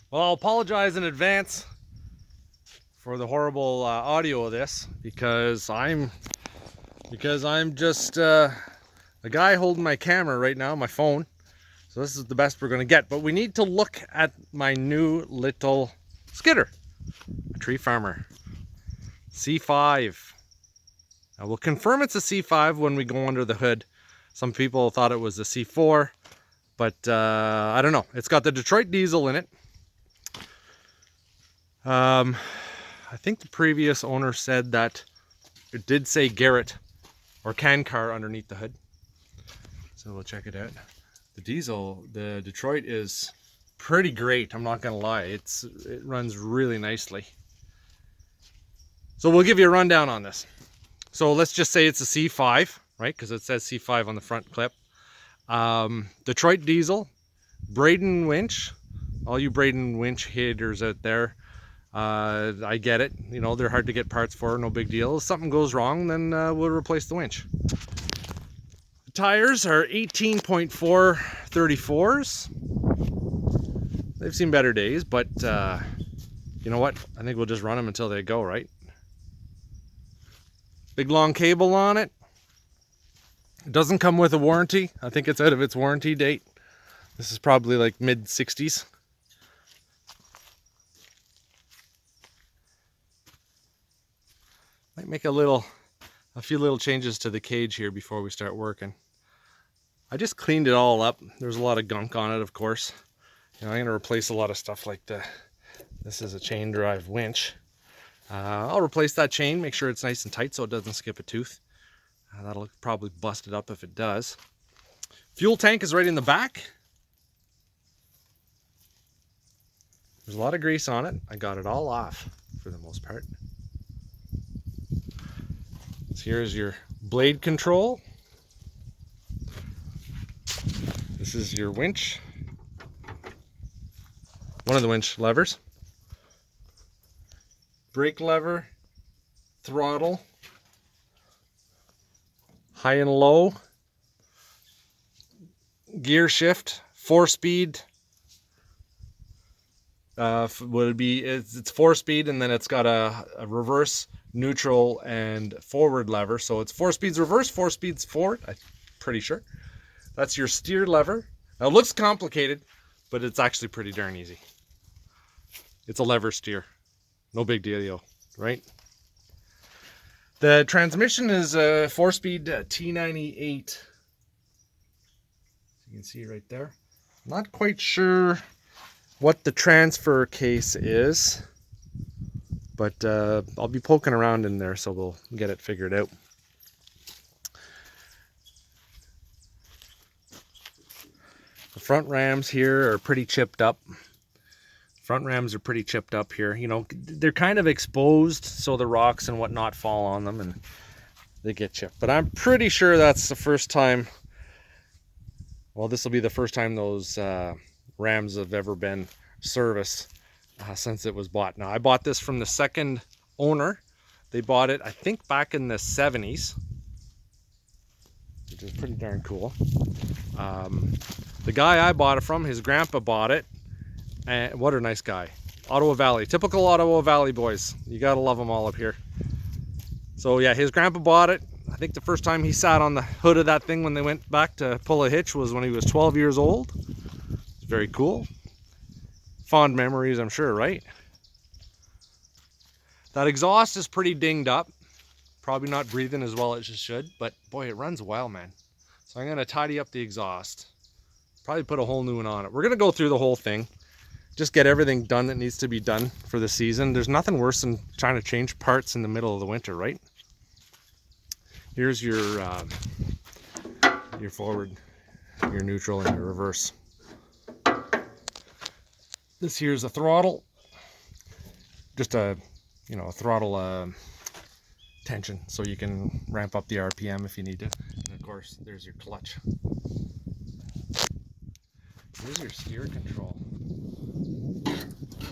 Well, I'll apologize in advance for the horrible audio of this because I'm just a guy holding my camera right now, my phone. So this is the best we're going to get. But we need to look at my new little skidder, a TreeFarmer C5. Now we'll confirm it's a C5 when we go under the hood. Some people thought it was a C4, but I don't know. It's got the Detroit diesel in it. I think the previous owner said that it did say Garrett or Can Car underneath the hood. So we'll check it out. The diesel, the Detroit is pretty great. I'm not gonna lie. It runs really nicely. So we'll give you a rundown on this. So let's just say it's a C5, right? Because it says C5 on the front clip. Detroit diesel, Braden winch. All you Braden winch haters out there, I get it. You know, they're hard to get parts for, no big deal. If something goes wrong, then we'll replace the winch. The tires are 18.4 34s. They've seen better days, but you know what? I think we'll just run them until they go, right? Big long cable on it. It doesn't come with a warranty. I think it's out of its warranty date. This is probably like mid 60s. Might make a few little changes to the cage here before we start working. I just cleaned it all up. There's a lot of gunk on it, of course. You know, I'm gonna replace a lot of stuff like this is a chain drive winch. I'll replace that chain, make sure it's nice and tight so it doesn't skip a tooth. That'll probably bust it up if it does. Fuel tank is right in the back. There's a lot of grease on it. I got it all off for the most part. So here's your blade control. This is your winch. One of the winch levers. Brake lever, throttle, high and low, gear shift, 4-speed. Would it be? It's 4-speed, and then it's got a reverse, neutral, and forward lever. So it's 4 speeds reverse, 4 speeds forward. I'm pretty sure. That's your steer lever. Now it looks complicated, but it's actually pretty darn easy. It's a lever steer. No big deal, right? The transmission is a 4-speed T98. You can see right there. Not quite sure what the transfer case is, but I'll be poking around in there, so we'll get it figured out. The front rams here are pretty chipped up. Front rams are pretty chipped up here. You know, they're kind of exposed, so the rocks and whatnot fall on them and they get chipped. But I'm pretty sure that's the first time, well, this will be the first time those rams have ever been serviced since it was bought. Now, I bought this from the second owner. They bought it, I think, back in the 70s, which is pretty darn cool. The guy I bought it from, his grandpa bought it. And what a nice guy. Ottawa Valley, typical Ottawa Valley boys. You gotta love them all up here. So yeah, his grandpa bought it. I think the first time he sat on the hood of that thing when they went back to pull a hitch was when he was 12 years old. It's very cool. Fond memories, I'm sure, right? That exhaust is pretty dinged up. Probably not breathing as well as it should, but boy, it runs well, man. So I'm gonna tidy up the exhaust. Probably put a whole new one on it. We're gonna go through the whole thing. Just get everything done that needs to be done for the season. There's nothing worse than trying to change parts in the middle of the winter, right? Here's your forward, your neutral, and your reverse. This here's a throttle. Just a throttle tension, so you can ramp up the RPM if you need to. And of course, there's your clutch. Here's your steer control.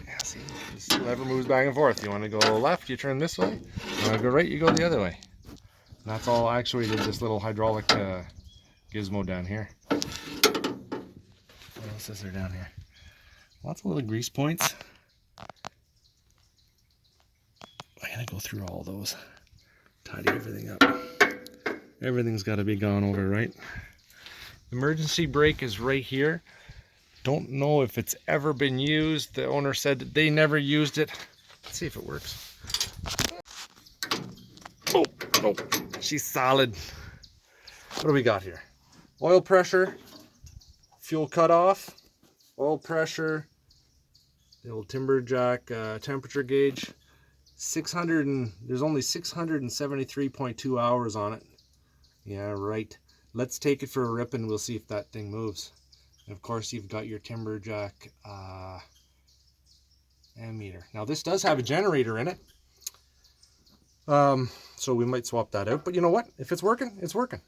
Yeah, see, this lever moves back and forth. You want to go left, you turn this way. You want to go right, you go the other way. And that's all actuated this little hydraulic gizmo down here. else is there down here? Lots of little grease points. I'm gonna go through all those, tidy everything up. Everything's got to be gone over, right? Emergency brake is right here. Don't know if it's ever been used. The owner said that they never used it. Let's see if it works. Oh, she's solid. What do we got here? Oil pressure, fuel cutoff, oil pressure, the old timber jack temperature gauge. 600 and there's only 673.2 hours on it. Yeah, right. Let's take it for a rip and we'll see if that thing moves. And of course, you've got your timber jack ammeter. Now this does have a generator in it. So we might swap that out, but you know what? If it's working, it's working.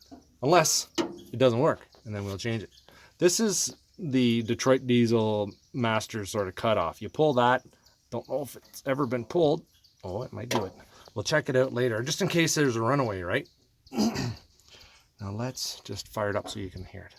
Unless it doesn't work, and then we'll change it. This is the Detroit Diesel Master sort of cutoff. You pull that. Don't know if it's ever been pulled. Oh, it might do it. We'll check it out later, just in case there's a runaway, right? Now let's just fire it up so you can hear it.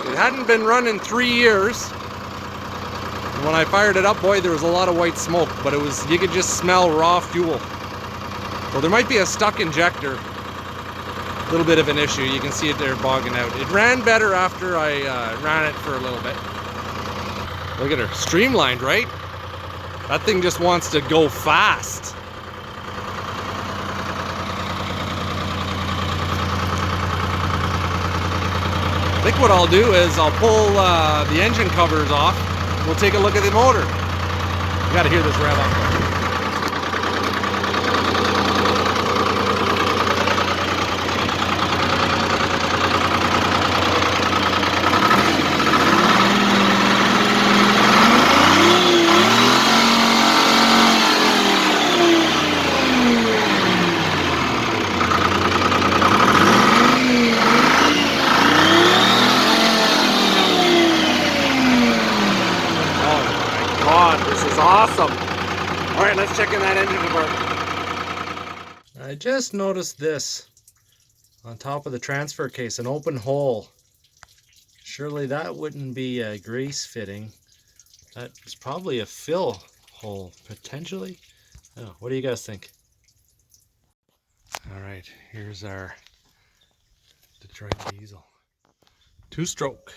It hadn't been running 3 years. And when I fired it up, boy, there was a lot of white smoke, but you could just smell raw fuel. So there might be a stuck injector. A little bit of an issue. You can see it there bogging out. It ran better after I ran it for a little bit. Look at her, streamlined, right? That thing just wants to go fast. I think what I'll do is I'll pull the engine covers off. We'll take a look at the motor. You gotta hear this rev up. Awesome. All right, let's check in that engine compartment. I just noticed this on top of the transfer case, an open hole. Surely that wouldn't be a grease fitting. That's probably a fill hole, potentially. Oh, what do you guys think? All right, here's our Detroit Diesel. 2-stroke.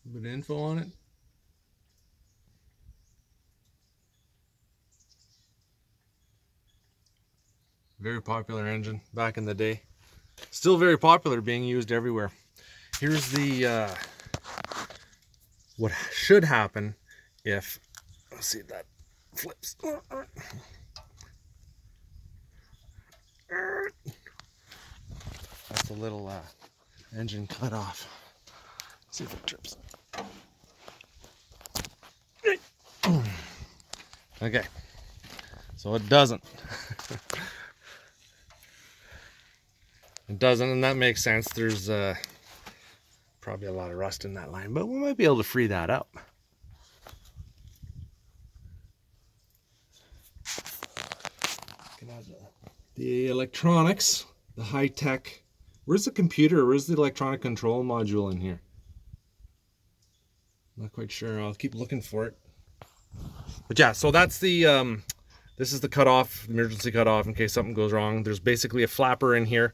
A bit of info on it. Very popular engine back in the day. Still very popular, being used everywhere. Here's the what should happen if, let's see if that flips. That's a little engine cut off. Let's see if it trips. Okay, so it doesn't. It doesn't, and that makes sense. There's probably a lot of rust in that line, but we might be able to free that up. The electronics, the high-tech. Where's the computer? Where's the electronic control module in here? Not quite sure. I'll keep looking for it. But yeah, so that's the this is the cutoff, emergency cutoff in case something goes wrong. There's basically a flapper in here.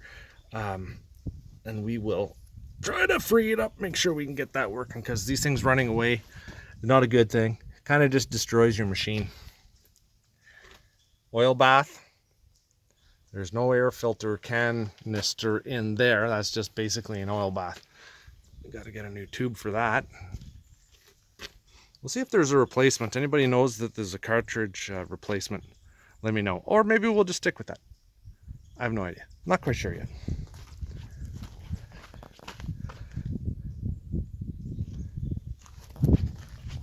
And we will try to free it up, make sure we can get that working, because these things running away, not a good thing. Kind of just destroys your machine. Oil bath. There's no air filter canister in there. That's just basically an oil bath. We got to get a new tube for that. We'll see if there's a replacement. Anybody knows that there's a cartridge replacement, let me know. Or maybe we'll just stick with that. I have no idea. Not quite sure yet.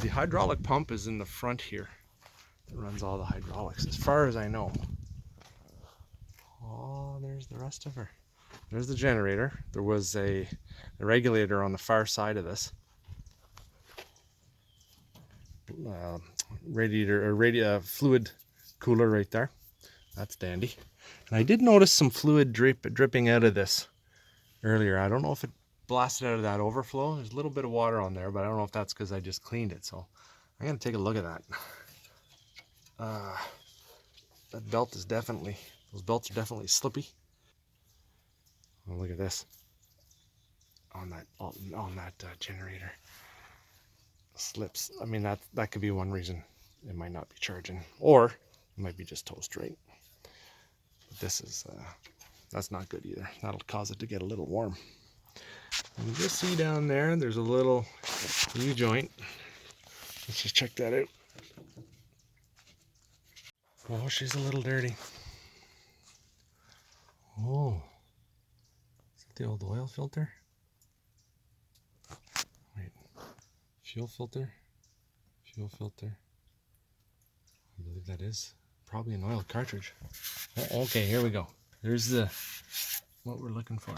The hydraulic pump is in the front here. It runs all the hydraulics, as far as I know. Oh, there's the rest of her. There's the generator. There was a regulator on the far side of this. radiator or fluid cooler right there. That's dandy. And I did notice some fluid dripping out of this earlier. I don't know if it blasted out of that overflow. There's a little bit of water on there, but I don't know if that's because I just cleaned it. So I'm gonna take a look at that. That belt is definitely, those belts are definitely slippy. Oh, look at this on that generator. Slips. I mean, that could be one reason it might not be charging, or it might be just toast right. But this is that's not good either. That'll cause it to get a little warm. And you just see down there, there's a little U-joint. Let's just check that out. Oh, she's a little dirty. Oh, is that the old oil filter? Wait, fuel filter? Fuel filter. I believe that is probably an oil cartridge. Oh, okay, here we go. There's what we're looking for.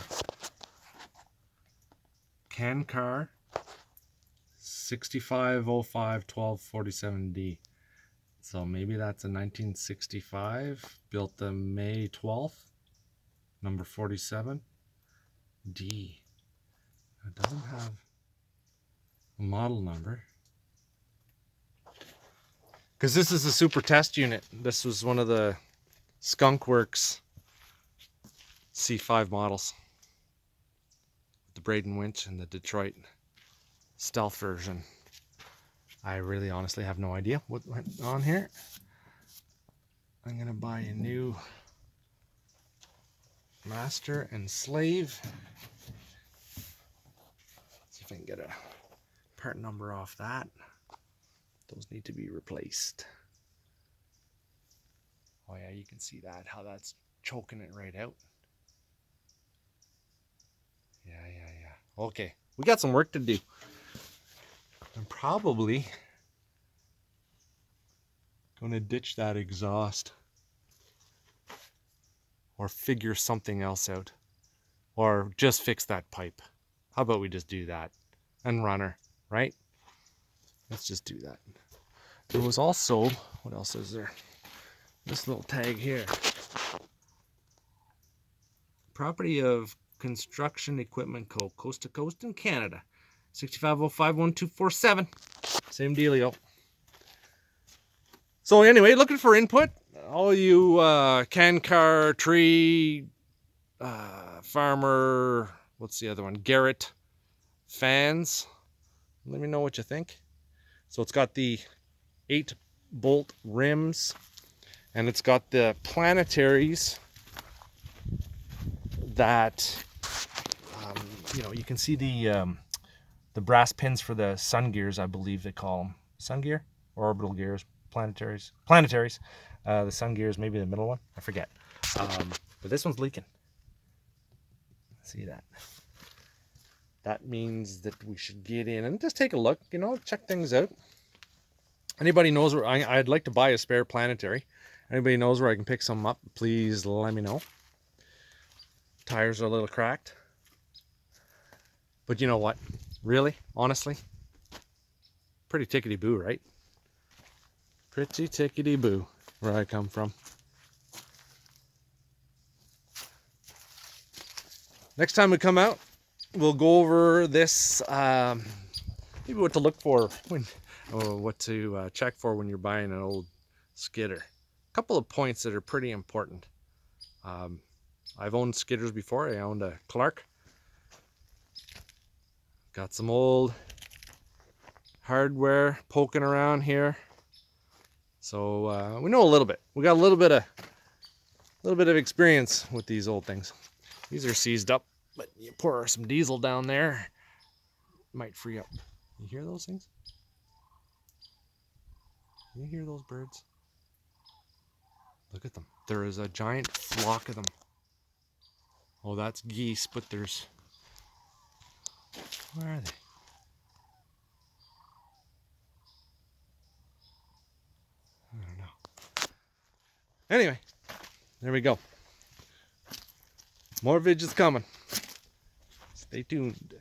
Can car 6505-1247D. So maybe that's a 1965, built the May 12th, number 47, D. It doesn't have a model number. Because this is a super test unit. This was one of the Skunk Works C5 models. The Braden Winch and the Detroit Stealth version. I really honestly have no idea what went on here. I'm going to buy a new master and slave. See if I can get a part number off that. Those need to be replaced. Oh yeah, you can see that, how that's choking it right out. Yeah. Okay, we got some work to do. I'm probably going to ditch that exhaust or figure something else out, or just fix that pipe. How about we just do that and run her, right? Let's just do that. There was also, what else is there? This little tag here. Property of Construction Equipment Co. Coast to Coast in Canada. 6505-1247. Same dealio. So anyway, looking for input. All you can car, tree, farmer, what's the other one? Garrett fans. Let me know what you think. So it's got the 8-bolt rims, and it's got the planetaries that you can see the brass pins for the sun gears, I believe they call them. Sun gear or orbital gears, planetaries. The sun gears, maybe the middle one, I forget. But this one's leaking. See that? That means that we should get in and just take a look, check things out. Anybody knows where I'd like to buy a spare planetary. Anybody knows where I can pick some up, please let me know. Tires are a little cracked. But you know what? Really? Honestly? Pretty tickety-boo, right? Pretty tickety-boo, where I come from. Next time we come out, we'll go over this, maybe what to look for, or what to check for when you're buying an old skidder. A couple of points that are pretty important. I've owned skidders before. I owned a Clark. Got some old hardware poking around here, so we know a little bit. We got a little bit of experience with these old things. These are seized up, but you pour some diesel down there, might free up. You hear those things? You hear those birds? Look at them. There is a giant flock of them. Oh, that's geese, but there's... Where are they? I don't know. Anyway, there we go. More vidges coming. Stay tuned.